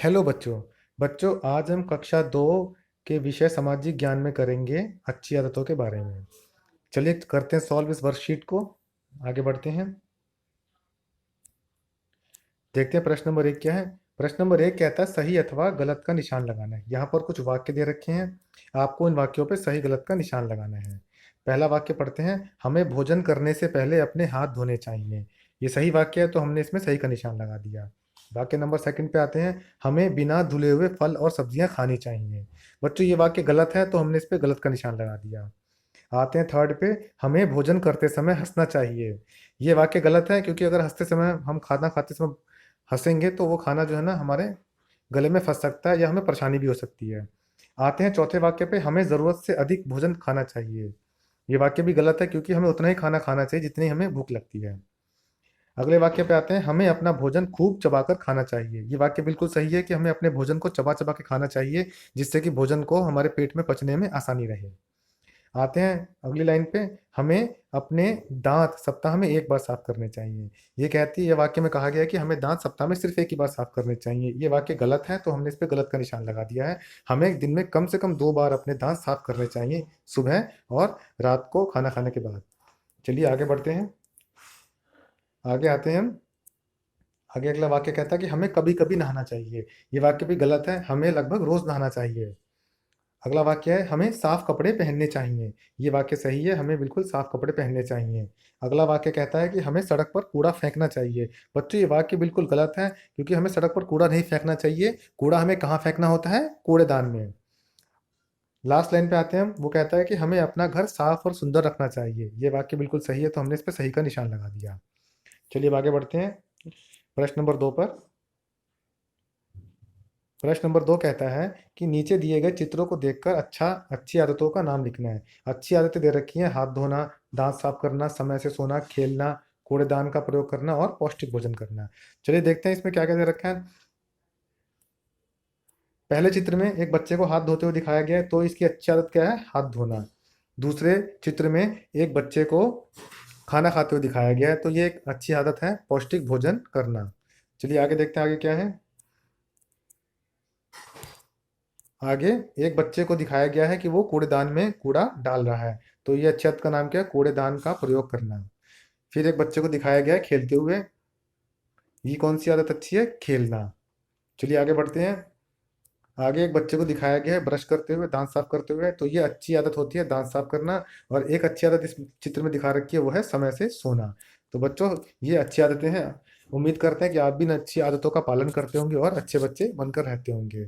Hello बच्चों। बच्चों, आज हम कक्षा 2 के विषय सामाजिक ज्ञान में करेंगे अच्छी आदतों के बारे में। चलिए करते हैं सॉल्व इस वर्कशीट को। आगे बढ़ते हैं। देखते हैं प्रश्न नंबर 1 क्या है। प्रश्न नंबर 1 कहता है सही अथवा गलत का निशान लगाना है। यहाँ पर कुछ वाक्य दे रखे हैं, आपको इन वाक्यों पे सही गलत का निशान लगाना है। पहला वाक्य पढ़ते हैं, हमें भोजन करने से पहले अपने हाथ धोने चाहिए। ये सही वाक्य है तो हमने इसमें सही का निशान लगा दिया। वाक्य नंबर 2 पे आते हैं, हमें बिना धुले हुए फल और सब्जियां खानी चाहिए। बच्चों ये वाक्य गलत है तो हमने इस पे गलत का निशान लगा दिया। आते हैं 3 पे, हमें भोजन करते समय हंसना चाहिए। ये वाक्य गलत है क्योंकि अगर हंसते समय हम खाना खाते समय हंसेंगे तो वो खाना जो है ना हमारे गले में फंस सकता है या हमें परेशानी भी हो सकती है। आते हैं चौथे वाक्य पे, हमें ज़रूरत से अधिक भोजन खाना चाहिए। ये वाक्य भी गलत है क्योंकि हमें उतना ही खाना खाना चाहिए जितनी हमें भूख लगती है। अगले वाक्य पे आते हैं, हमें अपना भोजन खूब चबाकर खाना चाहिए। ये वाक्य बिल्कुल सही है कि हमें अपने भोजन को चबा चबा के खाना चाहिए, जिससे कि भोजन को हमारे पेट में पचने में आसानी रहे। आते हैं अगली लाइन पे, हमें अपने दांत सप्ताह में 1 बार साफ करने चाहिए। ये कहती है, ये वाक्य में कहा गया है कि हमें दांत सप्ताह में सिर्फ 1 ही बार साफ करने चाहिए। ये वाक्य गलत है तो हमने इस पे गलत का निशान लगा दिया है। हमें दिन में कम से कम 2 बार अपने दांत साफ करने चाहिए, सुबह और रात को खाना खाने के बाद। चलिए आगे बढ़ते हैं। आगे आते हैं हम। आगे अगला वाक्य कहता है कि हमें कभी कभी नहाना चाहिए। ये वाक्य भी गलत है, हमें लगभग रोज नहाना चाहिए। अगला वाक्य है, हमें साफ कपड़े पहनने चाहिए। ये वाक्य सही है, हमें बिल्कुल साफ कपड़े पहनने चाहिए। अगला वाक्य कहता है कि हमें सड़क पर कूड़ा फेंकना चाहिए। बच्चों ये वाक्य बिल्कुल गलत है क्योंकि हमें सड़क पर कूड़ा नहीं फेंकना चाहिए। कूड़ा हमें कहाँ फेंकना होता है? कूड़ेदान में। लास्ट लाइन पे आते हैं हम, वो कहता है कि हमें अपना घर साफ और सुंदर रखना चाहिए। ये वाक्य बिल्कुल सही है तो हमने इस पर सही का निशान लगा दिया। चलिए अब आगे बढ़ते हैं प्रश्न नंबर 2 पर। प्रश्न नंबर 2 कहता है कि नीचे दिए गए चित्रों को देखकर अच्छी आदतों का नाम लिखना है। अच्छी आदतें दे रखी हैं, हाथ धोना, दांत साफ करना, समय से सोना, खेलना, कूड़ेदान का प्रयोग करना और पौष्टिक भोजन करना। चलिए देखते हैं इसमें क्या क्या दे रखा है। पहले चित्र में एक बच्चे को हाथ धोते हुए दिखाया गया है तो इसकी अच्छी आदत क्या है? हाथ धोना। दूसरे चित्र में एक बच्चे को खाना खाते हुए दिखाया गया है तो ये एक अच्छी आदत है, पौष्टिक भोजन करना। चलिए आगे देखते हैं आगे क्या है। आगे एक बच्चे को दिखाया गया है कि वो कूड़ेदान में कूड़ा डाल रहा है तो ये अच्छी आदत का नाम क्या है? कूड़ेदान का प्रयोग करना। फिर एक बच्चे को दिखाया गया है खेलते हुए। ये कौन सी आदत अच्छी है? खेलना। चलिए आगे बढ़ते हैं। आगे एक बच्चे को दिखाया गया है ब्रश करते हुए, दांत साफ करते हुए तो ये अच्छी आदत होती है, दांत साफ करना। और एक अच्छी आदत इस चित्र में दिखा रखी है, वो है समय से सोना। तो बच्चों ये अच्छी आदतें हैं। उम्मीद करते हैं कि आप भी इन अच्छी आदतों का पालन करते होंगे और अच्छे बच्चे बनकर रहते होंगे।